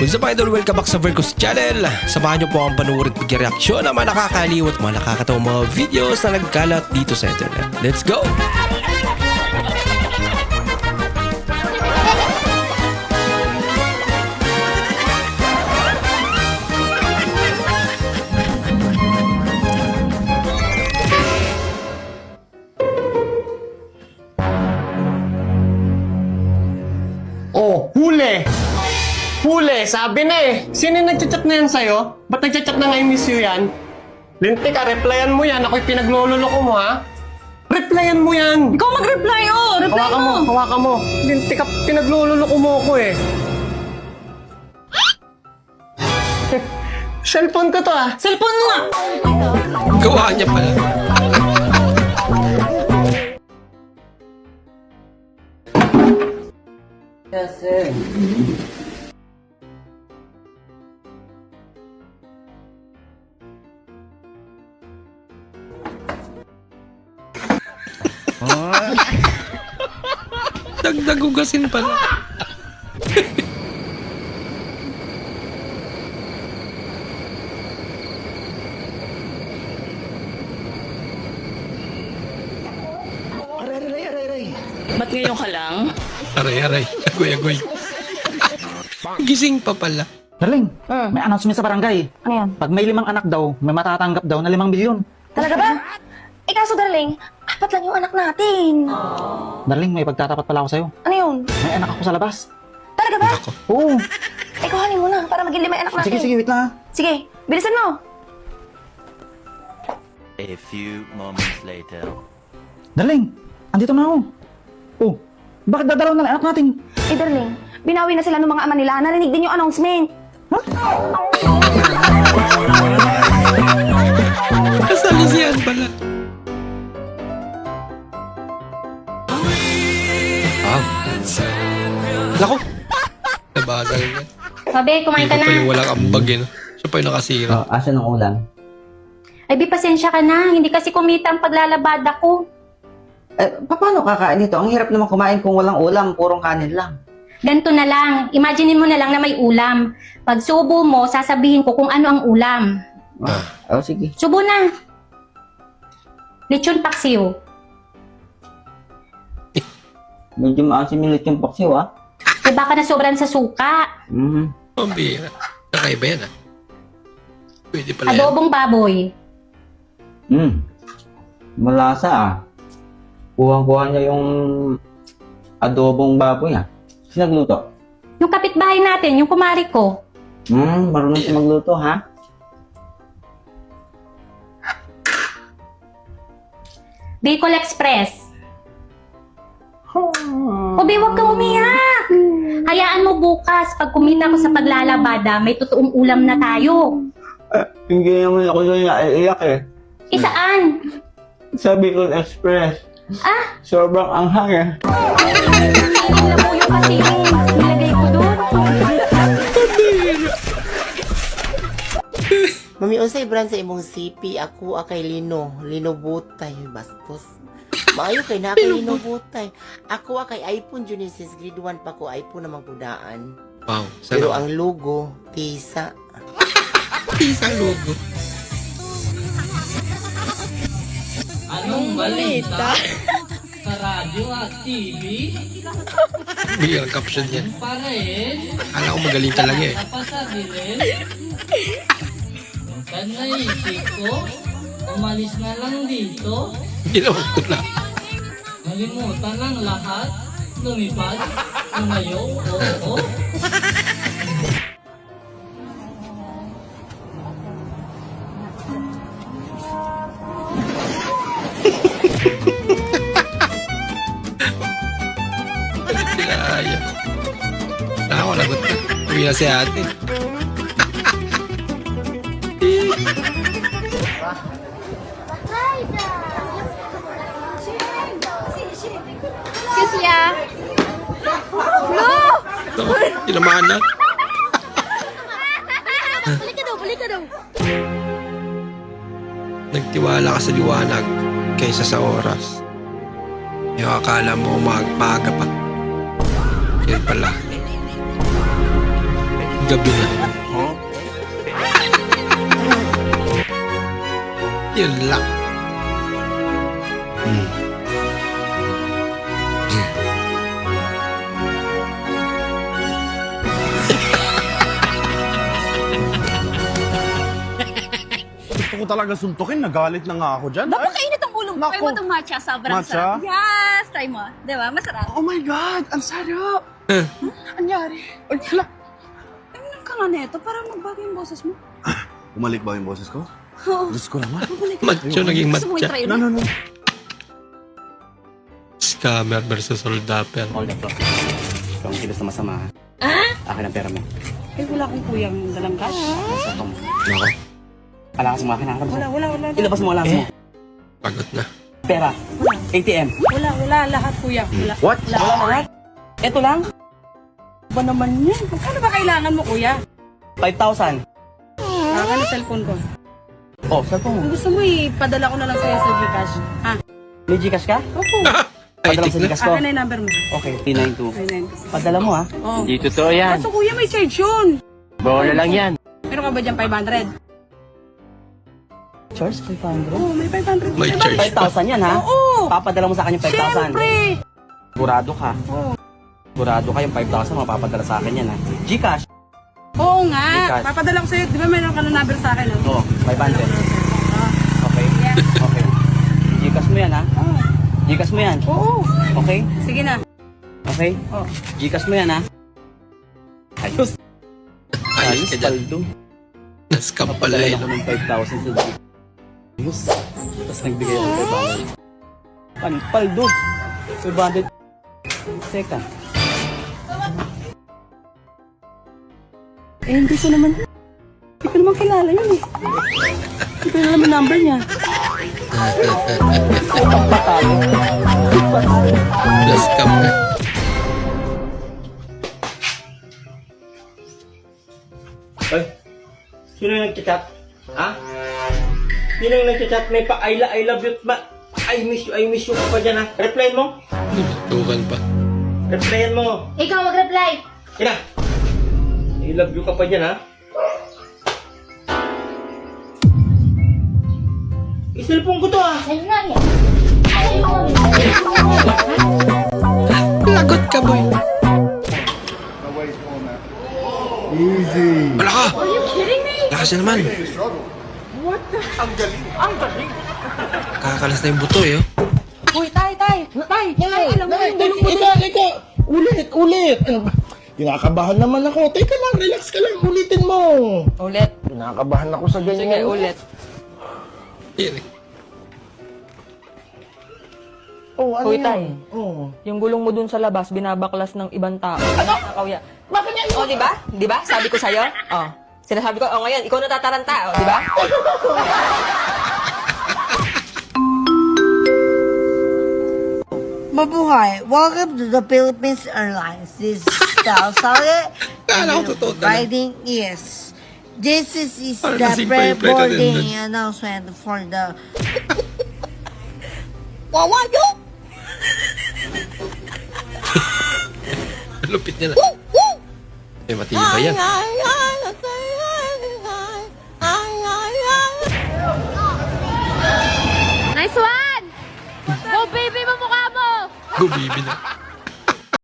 What's up idol? Welcome back sa Vercos Channel. Samahan niyo po ang panuorin at reaksyon ng mga nakakaliw at mga nakakatawang mga videos na nagkalat dito sa internet. Let's go! Oh, huli! Huli! Sabi na eh! Sino yung nagchat-chat na yan sa'yo? Ba't nagchat-chat na nga yung miss you yan? Lintik ka, replyan mo yan. Ako'y pinaglululoko mo, ha? Replyan mo yan! Ikaw mag-reply, oh! Reply mo! Hawakan mo! Lintik ka, pinaglululoko mo ako eh. Cellphone ko to, ah! Cellphone mo nga! Gawa niya pala. Kasi Dagdag ugasin pala. Ba't ngayon ka lang? Aray-aray. Agoy-agoy. Gising pa pala. Darling, may announcement sa barangay. Ano yan? Pag may 5 anak daw, may matatanggap daw na 5 milyon. Talaga ba? Eh kaso darling, 4 lang yung anak natin. Darling, may pagtatapat pala ako sa'yo. Ano yun? May anak ako sa labas. Talaga ba? Ako. Oo. Eh kuhanin mo na para maging 5 yung anak natin. Sige, sige, wait lang ha. Sige, bilisan mo. A few moments later. Darling, andito na ako. Oh, bakit dadalaw na lang anak natin? Eh darling, binawi na sila ng mga ama nila. Narinig din yung announcement. Kasalisihan pala. Wow. Lako. Nabagal niya. Sabi, kumain Hindi ka pa na. yung walang ambag eh. No? Siya pa yung nakasira. Asan ang ulam? Ay, Bi, pasensya ka na. Hindi kasi kumita ang paglalabada ko. Paano kakain ito? Ang hirap naman kumain kung walang ulam, purong kanin lang. Ganito na lang. Imaginein mo na lang na may ulam. Pag subo mo, sasabihin ko kung ano ang ulam. Oh, sige. Subo na. Lechon paksiw. Medyo maasim yung lechong paksiw, ah. Eh, baka na sobran sa suka. Pambira. Nakaiba yan ah. Pwede pala yan. Adobong baboy. Malasa, ah. Kuha niya yung adobong baboy, ah. Sino nagluto? Yung kapitbahay natin, yung kumari ko. Marunong siya magluto, ha? Bicol Express. Obi, huwag kang umiyak. Hayaan mo bukas, pag kumita ko sa paglalabada, may totoong ulam na tayo. Hindi naman ako doon naiiyak, eh. Isaan? Sa Bicol Express. Ah, Sobrang anghang, eh. alam mo yung kasi yung nilagay ko doon. Mami, unsay brand sa imong CP? Ako kay Lino. Lino Butay, bastos. Maayo kay na kay Lino Butay. Ako kay iPhone Genesis grade 1 pa ko iPhone na magkudaan. Wow. Pero Sana. ang logo, Tisa. Isang logo. Anong balita? Sa radyo at TV? Bigyan ang caption niya. Pa rin? Akala ko magaling talaga eh. Napasabilin? Minsan naisip ko, umalis na lang dito. Ginawa ko na. Nalimutan lang lahat. Lumipad. Umayo. Oo. Sila ayaw. Ako, lagot na. Uwi na si ate. Excuse ya. Ito, tinamaan na. Balik ka daw. Nagtiwala ka sa liwanag kaysa sa oras. Yung akala mo maaga pa. Yun pala. gabi na. Yun lang. Gusto ko talaga suntukin. Nagalit na nga ako dyan. Napakainit ang ulo mo. Nako. Try mo itong matcha. Sobrang Matcha? sarap. Yes! Try mo. Di ba? Masarap. Oh my God! Ang sarap! Anyari? Ay, hala! Tingnan ka nga neto para magbago yung boses mo. Umalik ba yung boses ko? Oo. Diyos ko naman. Macho naging Gusto mo matcha. i-try No, mo? no, no. Scammer versus soldaper. Hold up, bro. Ikaw ang kilos na masama. Akin ang pera mo. Eh, wala akong kuyang dalang cash. Nasa ka mo. Nako, Alakas mo akin, alakas mo. Wala. Ilabas mo, alakas mo. pagod na. Pera. ATM. Wala. Lahat, kuya. Wala. What? Wala lahat. Ito lang. Ba naman yan? Magkano ba kailangan mo, kuya? 5,000. Akin ang cellphone ko. Oh, cellphone mo. Kung gusto mo, ipadala ko na lang sa'yo sa Gcash. Ha? May Gcash ka? Opo. Padala mo Ay, sa Gcash ko. Akin na yung number mo. Okay, T92. Ayun. Padala mo ha. Oh. Hindi totoo yan. Kaso kuya, may charge yun. Bola lang yan. Meron ka ba dyan 500? Charge 500? Oo, may 500. May charge pa. 5,000 yan ha? Oo. Papadala mo sa akin yung 5,000. Siyempre. Sigurado ka. Oo. Sigurado ka yung 5,000 mapapadala sa akin yan ha. Gcash. Oo nga. Gcash. Papadala ko sa'yo. Di ba meron ka ng number sa akin? Oo, 500. Okay? Okay. Gcash mo yan ha? Oo. Gcash mo yan? Oo. Okay? Sige na. Okay? Oo. Gcash mo yan ha? Ayos. Ayos ka dyan. paldo. Na-scam pala Napadala yun. ako ng 5,000 sa Gcash. Ayos. Tapos nagbigay ako ng 500. Ano? Paldo. 500. Teka. Eh, hindi ko naman kilala yun eh. Hindi ko alam yung number niya. Na-scam na. Ay, sino yung nagchat? Ha? Sino yung nagchat? May pa I love you, I miss you ka pa dyan ha? Replyan mo? Tukan pa. Replyan mo. Ikaw mag-reply. Kina, I love you ka pa dyan ha? Isilpong ko to ha? Ayun nga yan. Ayun nga. Lagot ka, boy. Easy. Wala ka. Are you kidding me? Lakas na naman. Ang galing. Kakakalas na yung buto eh. Oh. Uy, tay. Alam mo yung gulong mo. Ika. Ulit. Ano ba? Kinakabahan naman ako. Teka lang, relax ka lang. Ulitin mo. Ulit. Kinakabahan ako sa ganyan. Sige, ulit. Yan eh. Oh, ano Uy, yan? tay. Oh. Yung gulong mo dun sa labas, binabaklas ng ibang tao. Ano? Bakit yan? O, diba? Diba? Sabi ko sa'yo? O. Sinasabi ko, ngayon, ikaw natataranta. O, diba? Mabuhay! Welcome to the Philippines Airlines. This is Sally. Kala ko totoo talaga. Riding is. This is Parang the lasing pa yung flight pre-boarding attendant. announcement for the... Lupit niya na. Eh, matibay yan. Nice one! Go baby mo mukha mo! Gubibi na.